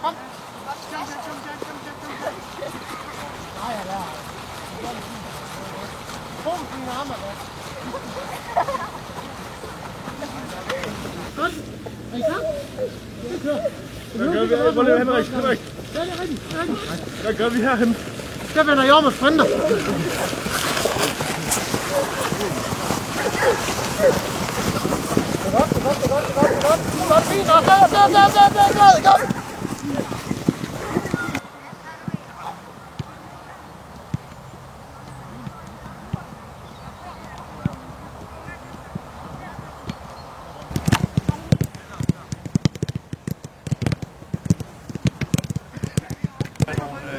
kom. Nej, jeg lærer. Kom, dine arme, da. Godt. Er I klar? Det kører. Hvad gør vi her? Hvor er det, Henrik? Henrik? Ja, det er rigtigt. Hvad gør vi herhen? Der vender jeg om og sprinter. Godt. Fint. Godt.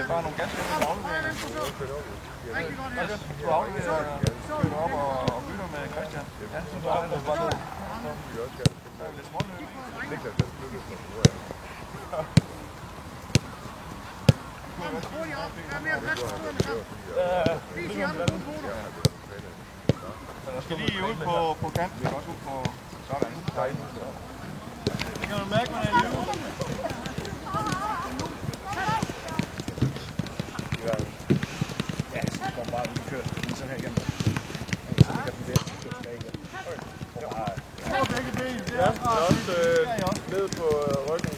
Bare nogle ganske afleveringer. Du afleverer op og bytter med Christian. Ja, så er det bare noget. Der er lidt småløb. Der skal lige ud på kanten, også ud på sådan. Det kan man mærke, man er i live. Ja, så kommer bare lige kørt lige sådan her igennem. Så ligger den der, kører tilbage igen. Ja, det er også ned på ryggen.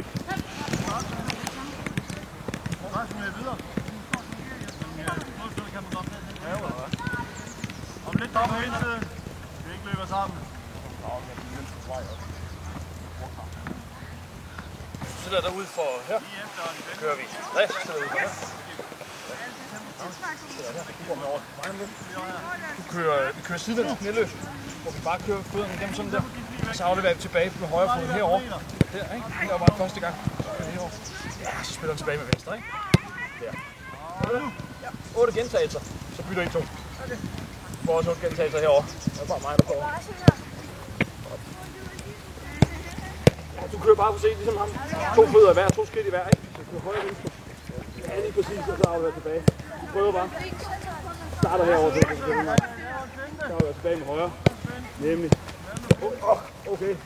Om lidt op på hele tiden. Vi ikke løber sammen. Så der derude for her. Så kører vi. Nej, så der derude for her. Vi kører sidevendt knæløb, hvor vi bare kører fødderne igennem sådan der. Og så afleverer vi tilbage med højre fod herovre. Der, ikke? Det var bare første gang. Ja, så spiller vi tilbage med venstre, ikke? Der. 8 gentagelser, så bytter I 2. For også 8 gentagelser herovre. Det er bare mig, der får. Du kører bare forsigtigt, ligesom ham. 2 fødder i hver, 2 skridt i hver, ikke? Så kører højre venstre. Ja, lige præcis, og så afleverer tilbage. Prøver bare. Starter herovre, så kan du gøre. Så afleverer tilbage med højre. Nemlig. Okay.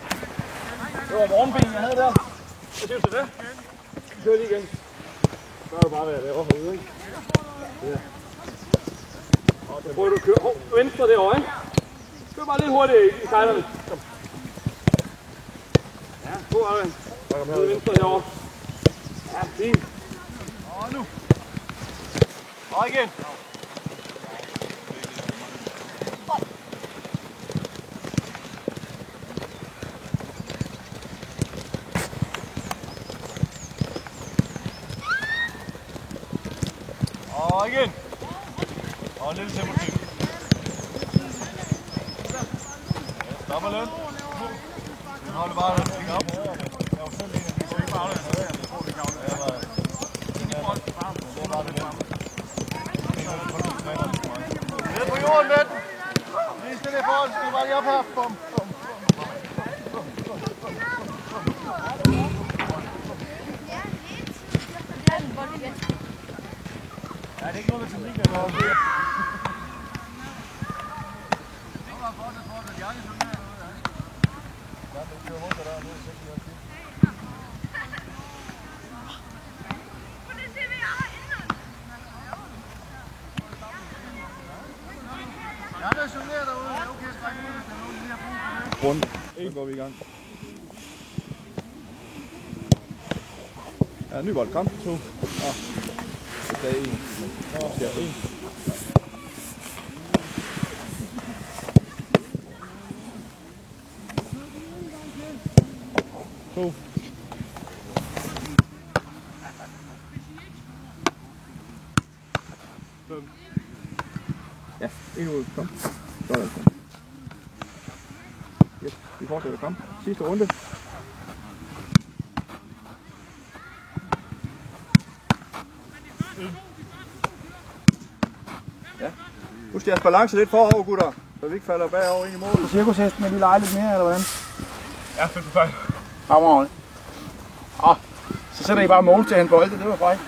Det var morgenbenen, jeg havde der. Hvad synes du det? Vi kører lige igen. Så er det bare, hvad jeg laver herude, ikke? Ja. Så prøver du at køre venstre derovre, ikke? Kør bare lidt hurtigt i sejlerne. Kom. Ja, god Arvind. Kør venstre derovre. Ja, fint. Og nu. Og igen. Og igen. Og en lille tempo til. Stopper lidt. Nu holder bare lidt op. Jeg var selv en af de, så ikke bare afleverer. Jeg tror, det kan aflevere. Ned på jorden med den. Lige stille i forhold. Skal bare lige op her. Bum. Ja, det er ikke noget, der teknik, der går. Rundt. Så går vi i gang. Ja, ny bold. Kom. 2. Der er 1. Der er 1. To. Ja, en ud. Kom. Sådan. Yes, vi fortsætter. Kom. Sidste runde. Ja. Husk jeres balance lidt forover, gutter, så vi ikke falder bagover ind i målet. Cirkushesten er lige lege lidt mere, eller hvordan? Ja, fedt for fejl. Fremragende. Så sætter I bare mål til at hente bolde, det var frækt.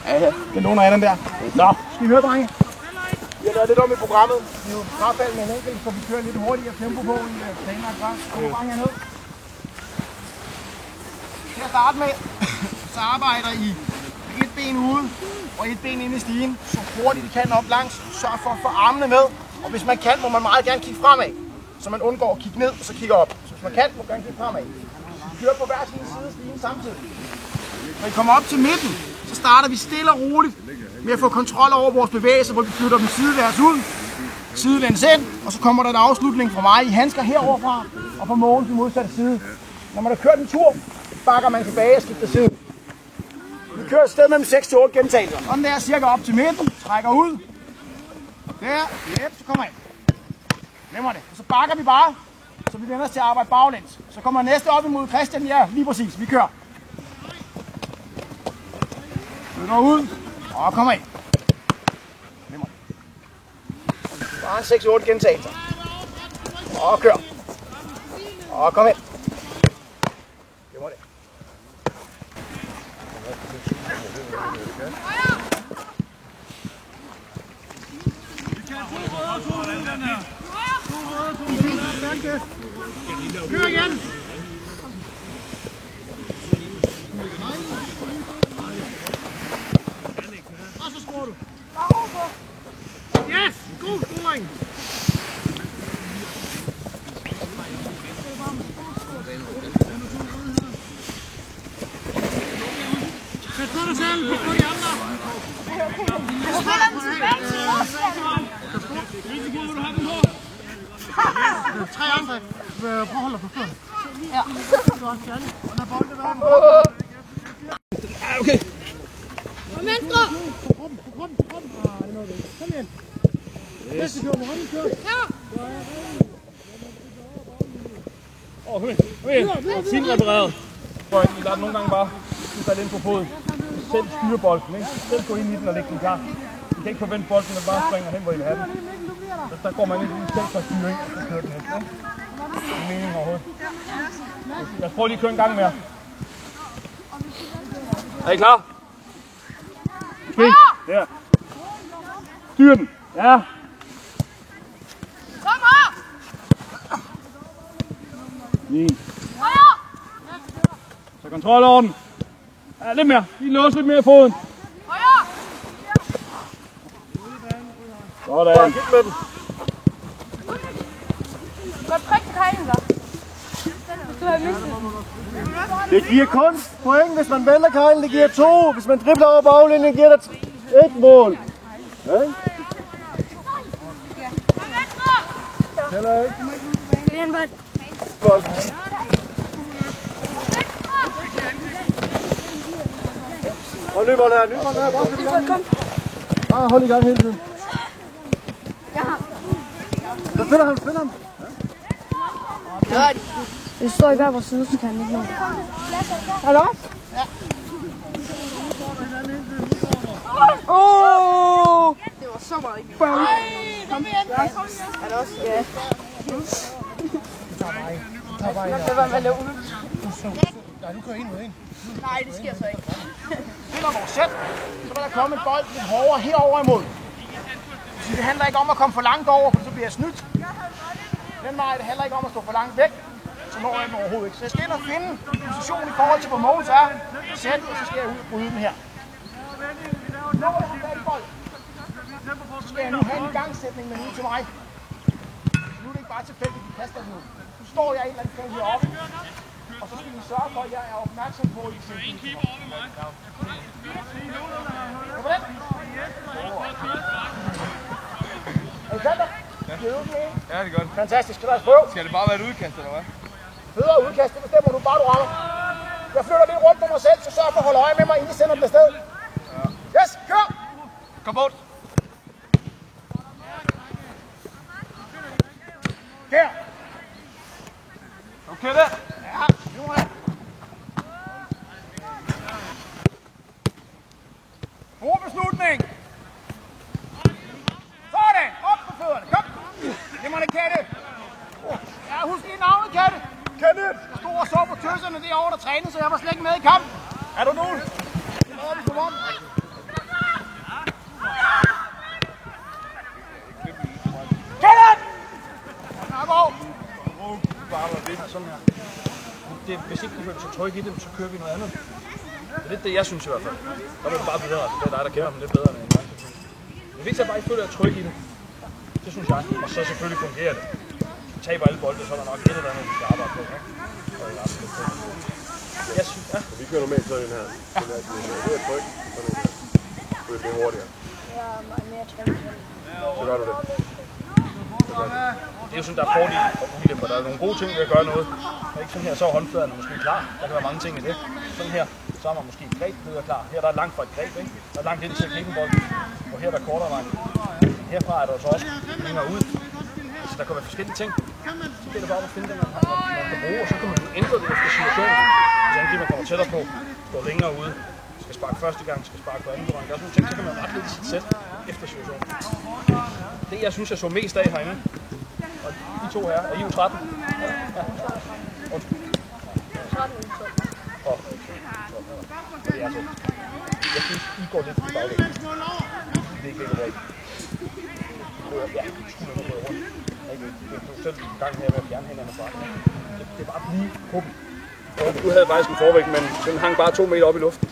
Ja, det låner af den der. Nå, skal I høre, drenge? Vi har lavet lidt om i programmet. Det er jo frafald med en enkelt, så vi kører lidt hurtigere tempo på i planlagt gang. Kom bare herned. Til at starte med, så arbejder I et ben ude og et ben inde i stigen, så hurtigt I kan op langs. Sørg for at få armene med, og hvis man kan, må man meget gerne kigge fremad, så man undgår at kigge ned og så kigge op. Så hvis man kan, må man gerne kigge fremad. Vi kører på hver sin side af stigen samtidig. Når I kommer op til midten, så starter vi stille og roligt med at få kontrol over vores bevægelser, hvor vi flytter dem sidelæns ud, sidelæns ind, og så kommer der en afslutning fra mig i handsker heroverfra, og fra Mogens i modsatte side. Når man har kørt en tur, bakker man tilbage og skifter side. Vi kører et sted mellem 6-8 gentagelser. Sådan der, cirka op til midten, trækker ud. Der, så kommer ind. Glemmer det. Og så bakker vi bare, så vi vender os til at arbejde baglæns. Så kommer næste op imod Christian, ja, lige præcis, vi kører. Flytter ud, og kommer ind. Glemmer det. Bare 6-8 gentagelser. Og kør. Og kom ind. Glemmer det. Kør igen! Og så skruer du. Yes! God scoring! Pas på dig selv, pas på de andre! Du spiller den tilbage til Rusland! Risiko, vil du have den på? 3 andre. Prøv at holde dig på fødderne. Ja. Og lad bolden være. Okay. Kom venstre! Kom igen. Næste kører, hvor hånden kører. Ja! Kom igen. Fint repareret. Vi lader nogle gange bare falde ind på foden. Selv styre bolden, ikke? Selv gå ind i den og lægge den klar. I kan ikke forvente bolden, at bare springer hen, hvor I vil have den. Der går man ikke selv for styring, og så kører den hen. Det er meningen overhovedet. Lad os prøve lige at køre en gang mere. Er I klar? Okay. Ja. Styr den. Ja. Kom her! Lige. Højre! Så kontrol over den. Ja, lidt mere. Lige lås lidt mere i foden. Højre! Sådan. Kig med den. Godt prik til kejlen, så. Du har mistet. Det giver kun point, hvis man vender kejlen. Det giver 2. Hvis man dribler over baglinjen, giver det 1 mål. Ja? Heller ikke. Godt. Hold løberen her. Bare hold i gang. Bare hold i gang hele tiden. Så finder ham. Det står i hver vores side, så kan han ikke nå. Er det også? Ja. Åh! Det var så meget ikke. Kom igen. Er det også? Ja. Det var med løvende. Nej, du kører en mod en. Nej, det sker så ikke. Finder vores sæt, så vil der komme en bold lidt hårdere herover imod. Så det handler ikke om at komme for langt over, for så bliver jeg snydt. Den vej, det handler ikke om at stå for langt væk, så når jeg den overhovedet ikke. Så jeg skal ind og finde en position i forhold til, hvor Mogens er. Sæt, og så skal jeg ud og bryde den her. Når jeg har fat i bold, så skal jeg nu have en igangsætning med nu til mig. Nu er det ikke bare tilfældigt, at de kaster den ud. Nu står jeg et eller andet sted heroppe, og så skal vi sørge for, at jeg er opmærksom på, at I ser den. Hvorfor den? Alexander? Ja, det er godt. Fantastisk, skal der prøve? Skal det bare være et udkast, eller hvad? Fødder udkast, det bestemmer du bare, du rammer. Jeg flytter lidt rundt på mig selv, så sørg for at holde øje med mig, inden I sender den afsted. Ja. Yes, kør! Kom bort. Kør! Okay der. Ja, nu er det. God beslutning! Sådan, op på fødderne, kom! Det må det, Katte! Ja, husk lige navnet, Katte! Katte! Jeg stod og så på tøsserne derovre, der trænede, så jeg var slet ikke med i kamp. Er du nu? Kom om. Katte! Nok over! Bare det sådan her. Hvis ikke du føler så tryg i dem, så kører vi noget andet. Det er lidt det, jeg synes i hvert fald. Der er det bare bedre. Det er dig, der kender dem lidt bedre end mig. Det vigtigste er bare, at I føler jer trygge i det. Det synes jeg. Og så selvfølgelig fungerer det. Hvis vi taber alle bolde, så er der nok et eller andet, vi skal arbejde på. Jeg synes, ja. Vi kører normalt sådan en her. Det er trygt. Det bliver hurtigere. Så gør du det. Det er jo sådan, der er fordele og ulemper. Der er nogle gode ting ved at gøre noget. Og ikke sådan her, så er håndfladerne måske klar. Der kan være mange ting i det. Sådan her, så er man måske et greb blevet klar. Her der er langt fra et greb, ikke? Der er langt ind til at klikke en bold. Og her der er kortere vej. Herfra er der så også længere ud. Så der kan være forskellige ting. Så bliver det bare at finde det, man kan bruge. Og så kan man ændre det efter situationen. Så det man kommer tættere på, går længere ude. Skal sparke første gang, skal sparke på anden gang. Der er sådan nogle ting, så kan man ret lidt i sit sæt efter situationen. Det jeg synes, jeg så mest af herinde. Og de to her, er I jo 13? Ja. Undskyld. 13 og det er så. Jeg synes, I går lidt i baglæg. Det er ikke helt rigtigt. Ja, skulle man gå rundt. Det er jo selv en gang her med at fjerne hænderne fra. Det er bare lige på dem. Du havde faktisk en forvægt, men den hang bare 2 meter op i luften.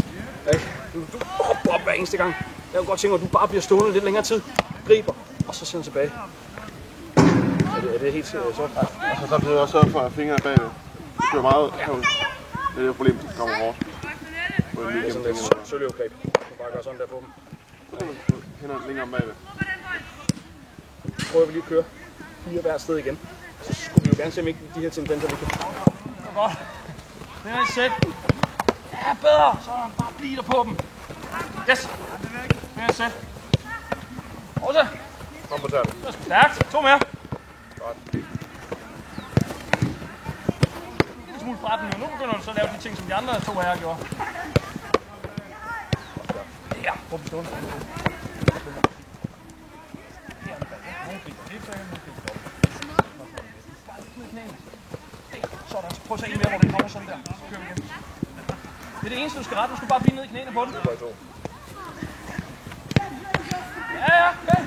Du hopper op hver eneste gang. Jeg kunne godt tænke, at du bare bliver stående lidt længere tid. Griber, og så sender tilbage. Er det helt så? Altså, så bliver jeg også sørget for at fingrene bagved. Det kører meget herud. Det er jo problemet, hvis det kommer hårdt. Det er sådan lidt søløvgreb. Du kan bare gøre sådan der på dem. Hænderne længere om bagved. Prøver vi lige at køre 4 hver sted igen. Så skulle vi jo gerne se, om ikke de her tendenser vi kan. Godt. Det er et sæt. Ja, bedre. Så bare blive der på dem. Yes. Det er et sæt. Også. Kom på tæerne. Det er stærkt. 2 mere. Godt. En smule fra den. Nu begynder du så at lave de ting, som de andre 2 her gjorde. Ja, prøv at stående. Sådan, så prøv at se en mere, hvor den kommer sådan der. Så kører vi igen. Det er det eneste, du skal rette. Du skal bare blive ned i knæene på den. Ja, okay.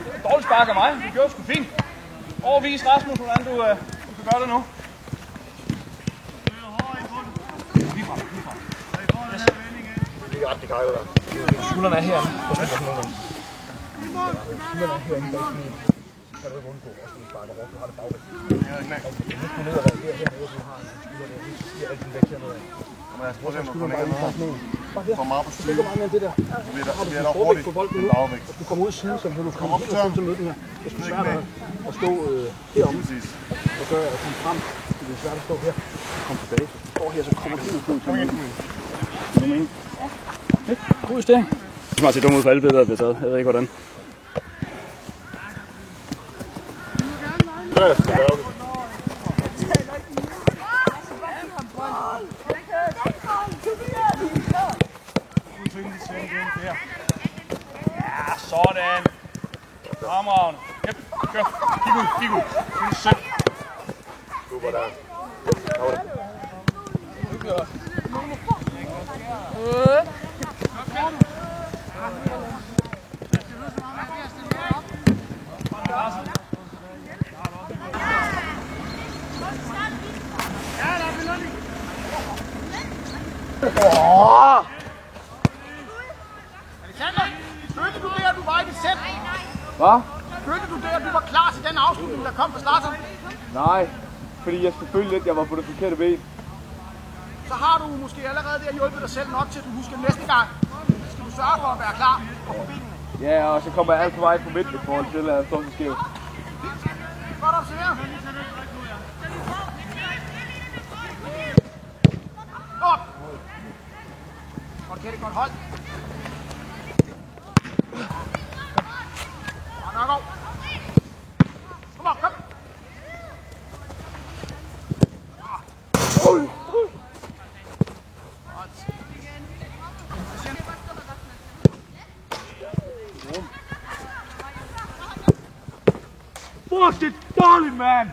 Det er dårligt spark af mig. Du gjorde sgu fint. Overvis Rasmus, hvordan du kan gøre det nu. Lige frem. Yes. Det er ret, det kajler der. Skuldrene er herinde. Skuldrene er herinde bag knæene. Kan du ikke undgå, også når du sparker hårdt. Du har det bagvæk. Hvis du ned og reagerer hernede, så har en skulder der. Så stiger alt den væk hernede. Men jeg prøver at se, om du kommer for meget på siden. Det er meget mere det der. Så bliver der hurtigt bagvæk. Du kommer ud i siden, så du kommer op i tørren til møden her. Det er svært at stå heromme og gøre at komme frem. Det er svært at stå her og komme tilbage. Så du står her, så kommer du ud på møden. God justering. Det smager til dumt ud for alle billeder, der bliver taget. Jeg ved ikke hvordan. Ja, det er det. Ja, sådan. Fremragende. Yep, kør. Kig ud. Sæt. Super der. Følte du det, at du var i dit sæt? Hvad? Følte du det, at du var klar til den afslutning, der kom fra Zlatan? Nej, fordi jeg skulle føle lidt, at jeg var på det forkerte ben. Så har du måske allerede der hjulpet dig selv nok til, at du husker næste gang. Skal du sørge for at være klar og på benene? Ja, og så kommer jeg alt for meget på midten i forhold til, at jeg står så skævt. Godt observeret. Op! Godt kætte, godt hold. Nok op. Kom op, kom. Fuck, det er dårligt, mand!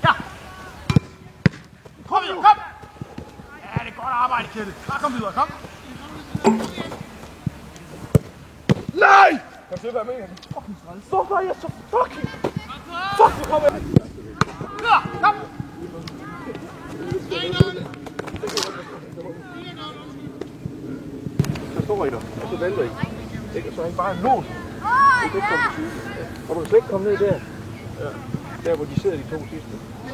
Ja. Kom videre, kom. Ja, det er godt arbejde, Kjelle. Bare kom videre, kom. Nej! Kan du se, hvad jeg mener? Fucking træls. Hvorfor er jeg så fucking... Fuck, nu kommer jeg... Videre, kom. over i dig, og så vælter I. Ikke? Så er I bare en lås. Du kan ikke komme til syge. Og du kan slet ikke komme ned der. Ja. Der hvor de sidder de to sidste. De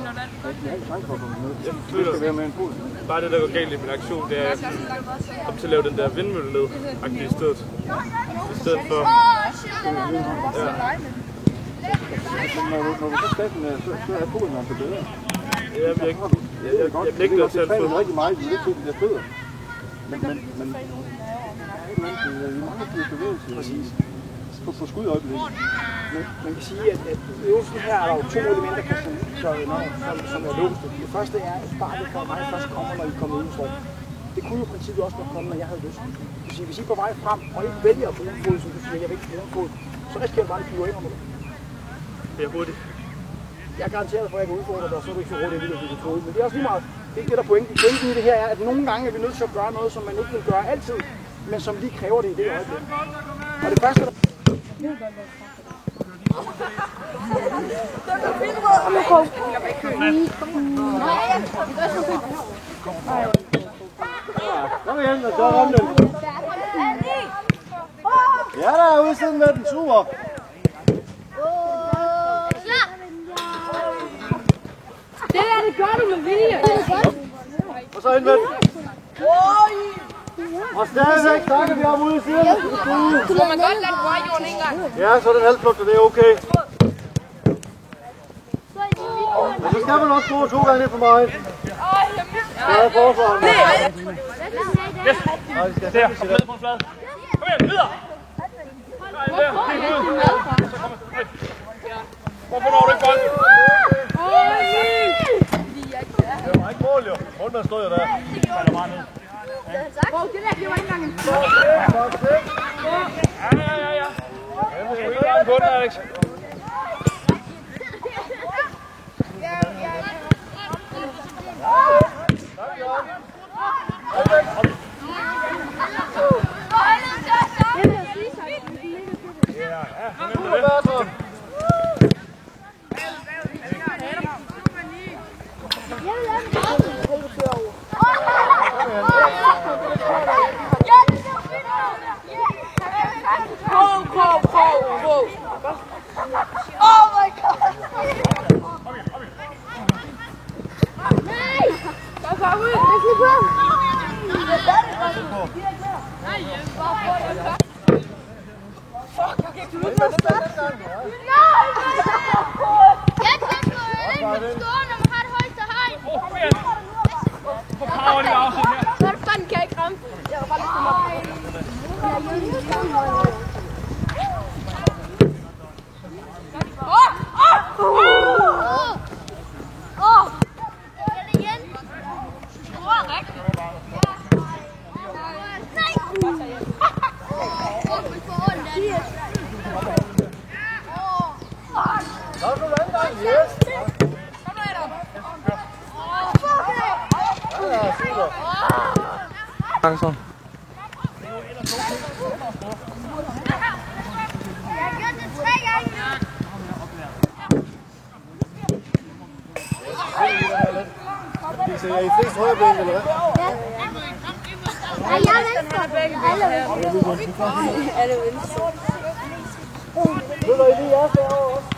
har ikke chance for at komme ned. Det skal være med en fod. Bare det der går galt i min aktion, det er at komme til at lave den der vindmølle-led-agtige i stedet. I stedet for... Ja. Når du så skal den, så er foden altså bedre. Jeg nægter at tage det er rigtig meget, du ikke til de der fødder. Men i mange flere bevægelser. Præcis. På skudøjeblikket. Man kan sige, at øvelsen her er der jo 2 elementer, som er låste. Det første er, at sparket for mig først kommer, når I kommer ud i storm. Det kunne jo i princippet også godt komme, når jeg havde lyst. Det vil sige, hvis I er på vej frem, og ikke vælger at bruge en fod, som du siger, jeg vil ikke bruge en fod, så risikerer jeg bare, at I flyver ind under det. Det er hurtigt. Jeg er garanteret for, at jeg kan udfordre dig, så er du ikke så hurtigt, at du kan. Men det er også lige meget. Det er ikke det, der pointen. Pointen i det her er, at nogle gange er vi nødt til at gøre noget, som man ikke vil gøre altid, men som lige kræver det i det øjeblik. Og det første, der... Kom igen, og så om den. Ja, der er udsiden med den, super. Det gør du med vilje. Og så ind med den. Og stadigvæk snakker vi om ude i siden. Kunne man godt lade den røre jorden en gang? Ja, så er den halvflugt, og det er okay. Men så skal man også gå 2 gange ned for mig. Ja, forsvaren. Yes! Der, kom ned på en flade. Kom igen, videre! Der, helt ud. Så kom ned. Hvorfor når du ikke bolden? Det var ikke mål, jo. Målmanden stod jo der. Falder bare ned. Det der, det var ikke engang en Ja. Jeg skal ikke på den, Alex. Oh my god! Nej! Kom ud! Jeg slipper på! Fuck, jeg kan ikke ud af stedet! Nej! Jeg kan ikke stå, når man har det højeste hegn! Få power lige afsæt her. Hvor fanden kan jeg ikke ramme? Jeg var bare lidt for meget. Langsomt. Jeg har gjort det 3 gange nu. Så jeg er i flest højre ben, eller hvad? Ja. Nej, jeg er venstre. Alle venstre. Nu når I lige er derovre også.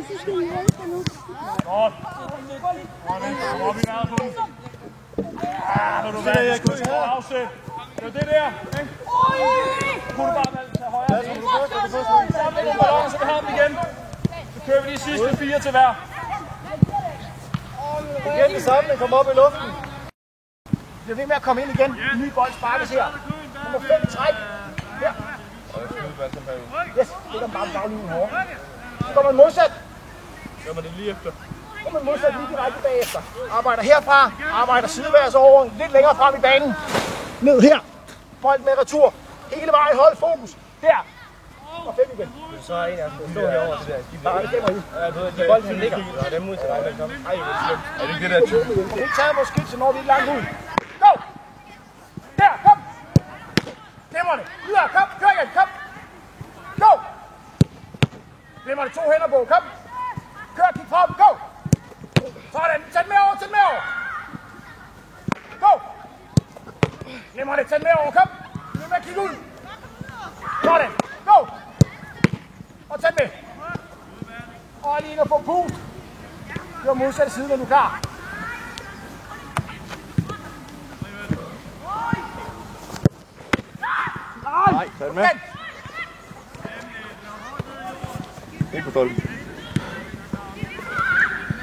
Så skal I venstre nu. Godt. Hvor er vi været på den? Ja, når du valgte, skulle du afsæt. Det var det der, ikke? Kunne du bare tage højre? Sammen med ballon, så vi har dem igen. Så kører vi de sidste 4 til hver. Igen det samme, den kommer op i luften. Det er ved med at komme ind igen. En ny bold sparkes her. Nummer 5 i træk. Her. Yes, det er bare baglinjen hårdt. Så kommer man modsat. Gør man det lige efter? Så kommer man modsat lige direkte bagefter. Arbejder herfra. Arbejder sideværs over. Lidt længere frem i banen. Ned her. Bold med retur. Hele vejen. Hold fokus. Der. Og 5 igen. Så er en af dem stå herovre til der. Nej, det gemmer I. Ja, du ved, de bolden ligger. Ja, dem ud til dig, der kommer. Ej, det er slemt. Er det ikke det der type? Vi tager vores skridt, så når vi ikke langt ud. Go! Der, kom! Glemmer det. Videre, kom. Kør igen, kom. Go! Glemmer det. 2 hænder på, kom. Kør, kig frem, go! Sådan, tag den med over, tag den med over. Go! Glemmer det, tag den med over, kom. Kør modsatte side, når du er klar. Nej, tag den med. Ikke på stolpen.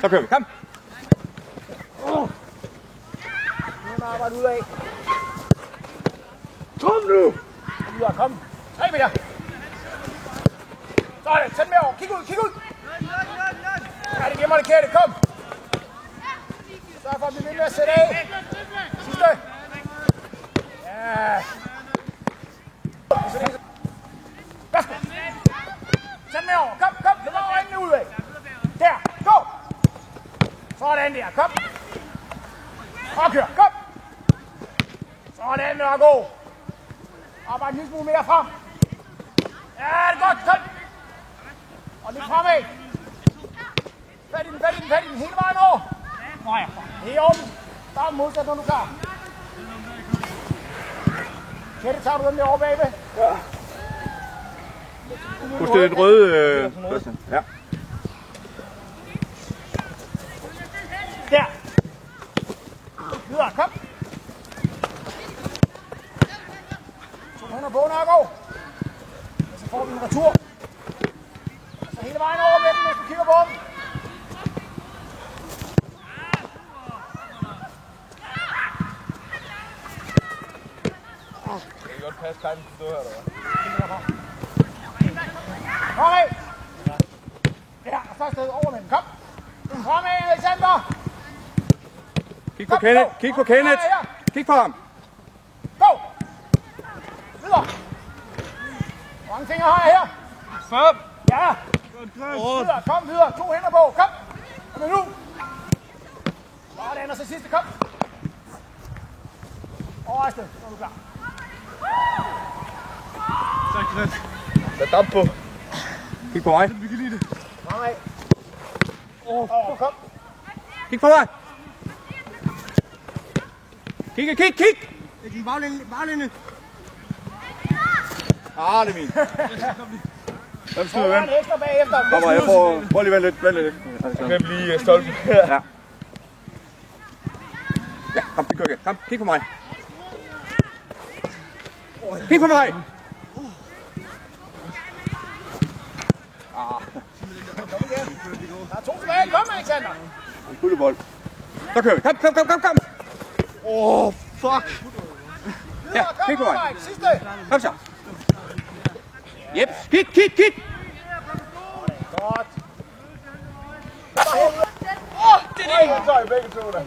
Så kører vi. Kom. Nu arbejder ud af. Kom nu! Kom. 3 meter. Sådan, sæt med over. Kig ud, kig ud. Ja, det gemmer det kære, kom. Sørg for at blive ved med at sætte af. Sidste. Ja. Værsgo. Sæt med over. Kom, kom. Løb over øjnene ud af. Der. Gå. Sådan der. Kom. Og kør. Kom. Sådan der. Gå. Arbejde en lille smule mere frem. Ja, det er godt. Kom. Og lidt fremad. Fat i den, fat i den, fat i den. Hele vejen over. Nå ja. Det er åbent. Der er modsat, når du er klar. Kjette, tager du den der over bagved? Ja. Husk det er et røde... Ja. Der. Videre, kom. Så hænder på, når jeg går. Og så får vi en retur. Så hele vejen over med den, hvis du kigger på den. Det kan godt passe, Kaj, den stå her, eller hvad? Kom af! Ja, og så afsted over med den. Kom! Kom af, Alexander! Kig på Kenneth! Kig på Kenneth! Kig på ham! Gå! Videre! Hvor mange fingre har jeg her? 5! Ja! Videre, kom videre! 2 hænder på, kom! Kom nu! Sådan, og så sidste, kom! Over afsted, så er du klar. Tak, Kenneth. Lad damp på. Kig på mig. Vi kan lide det. Kom af. Over, kom. Kig på mig. Kig, kig, kig! Ikke en baglinje. Ah, det er min. Hvem skal vi Der er vente? en ekstra bagefter. Kommer, jeg får... Prøv lige vent lidt. Jeg kan blive stolpen. Ja. Ja, kom, vi kører igen. Kom, kig på mig. Kig på mig! Der er 2 tilbage. Kom, Alexander. En kuldebold. Så kører vi. Kom! Fuck. Ja, kig på mig. Sidste. Kom så. Jep, kig! Godt. Det er det. Så er I begge to der.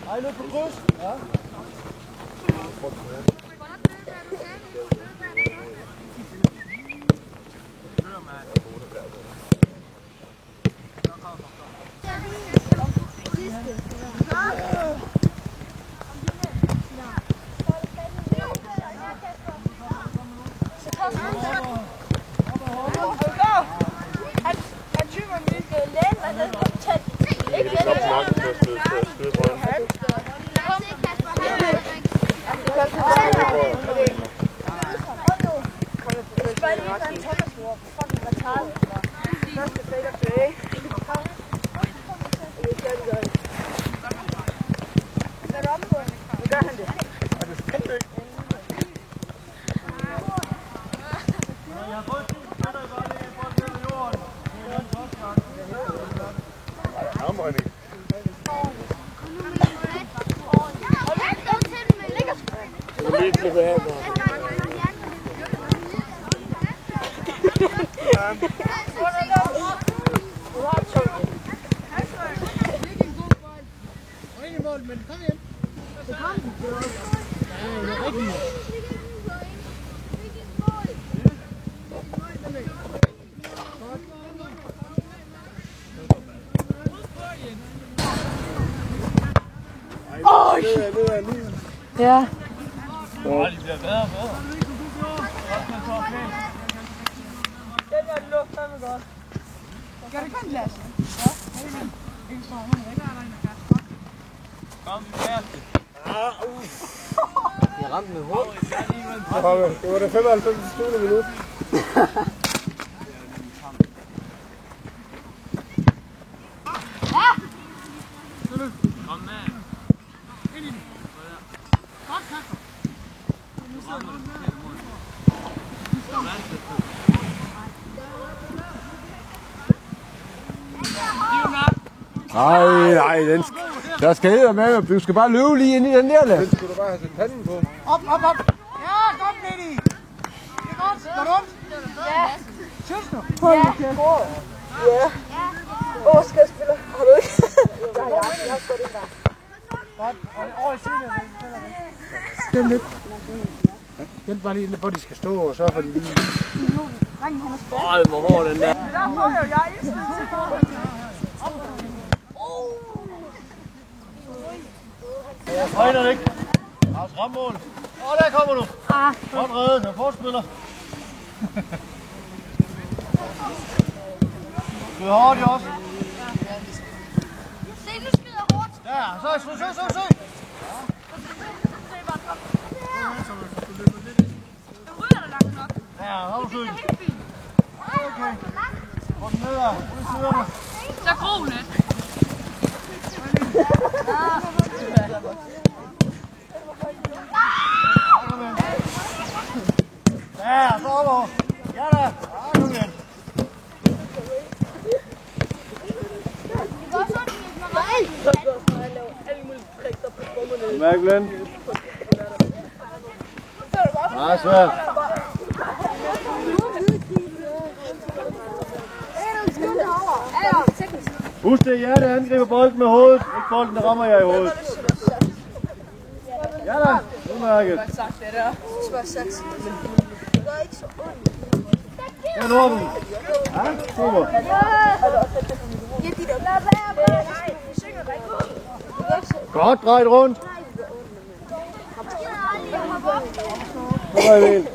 Hej, nu på kryds. Ja. Ja. De bliver bedre og bedre. Den er luft, fandme godt. Skal det kun Lasse? Kom, kæreste. Jeg ramte med hovedet. Det var det 95. minut. Kom med. Nej, der skal hedder med, du skal bare løbe lige ind i den der. Den skulle du bare have sat panden på. Op. Ja, godt, Benny. Det er godt. Går det ondt? Ja. Synes du? Ja. Skadespiller. Har du ikke? Jeg har sgu det der. Godt. Og over i siden af Stem lidt. Hjælp bare lige, hvor de skal stå, og så får de lige... Hold, hvor hård den der. Der får jo jeg i stedet. Højner ikke. Lars Rammål. Der kommer du. Godt reddet, en forspiller. Du er hårdt, jo også. Se, nu skyder jeg hårdt. Ja, så. Nu ryger der langt nok. Ja, har du Det er søgt. helt fint. Okay. Få den ned her. Ud i siderne. Så gro lidt. Ja, så over. Ja da. Kom igen. Mærk, Glenn. Meget svært. Husk det, jer der angriber bolden med hovedet, ikke bolden der rammer jer i hovedet. Ja da, udmærket. Ja, Norben. Ja, super. Godt drejet rundt. Kom her, Emil.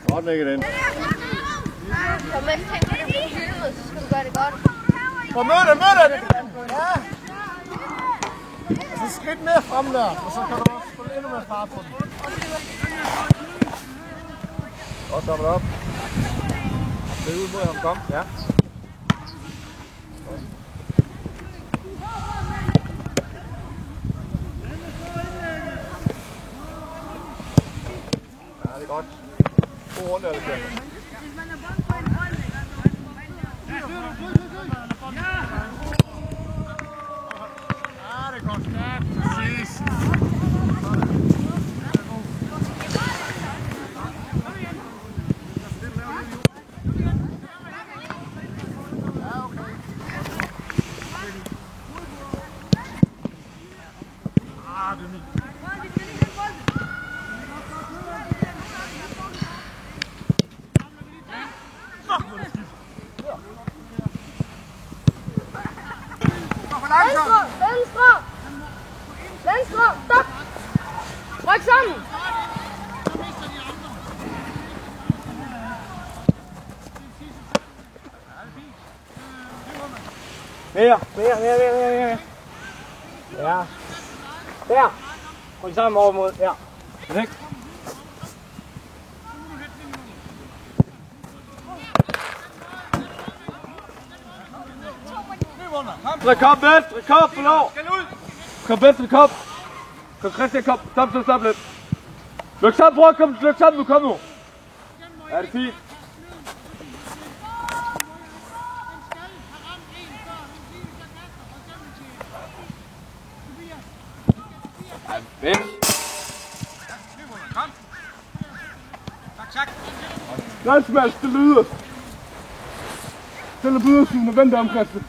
Godt ikke den. Kom med, tænk på det bliver hyldet, så skal du gøre det godt. Kom mød det. Ja. Så skridt mere frem der, og så kan du også få endnu mere fart på den. Godt samlet op. Det er ud mod ham, kom. Ja. Ja, det er godt. God runde, Alexander. Venstre, stop! Ryk sammen! Mere. Ja. Der. Ryk sammen over mod. Ja. Perfekt. Kom venstre, kom for lov! Kom venstre, kom! Kom Christian, kom! Stop lidt! Lyk sammen, bror! Lyk sammen nu, kom nu! Ja, det er fint. Vent! Nej, smash, det lyder. Stille bydersyn og vend dig om, Christian.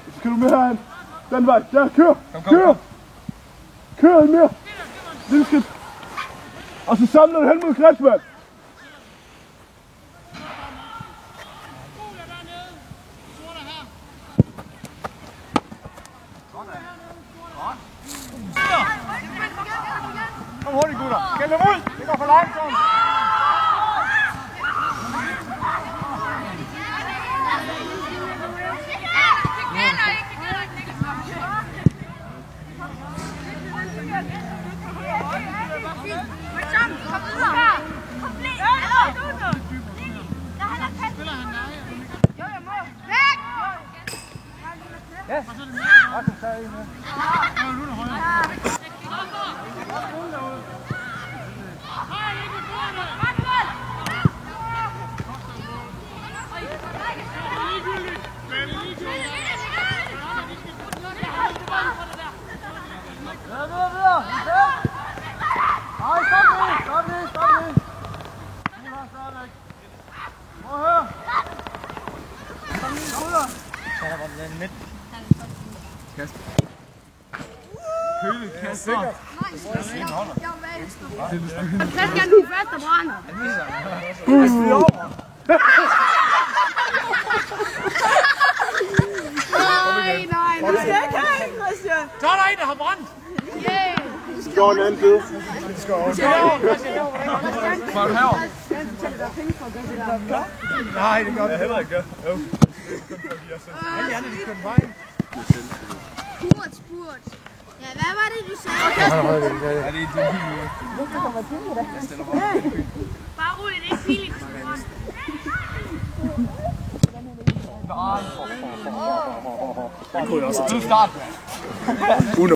Så skal du med herhen. Den vej. Ja, kør. Kør. Kør mere. Lille skridt. Og så samler du hen mod Christian. Kom hurtigt, gutter. Skæld dem ud. Det går for langsomt. Hvad skal du først, der brænder? Nej. Du skal ikke have en, Christian. Så er der en, der har brændt. Det går en anden bid. Var du herovre? Nej, det gør vi heller ikke. Jo. Alle de andre, de kørte vejen. Spurt. Ja, hvad var det, du sagde? Er det din bil? Bare roligt, det er ikke pinligt. Det kunne jeg også. Du start, mand.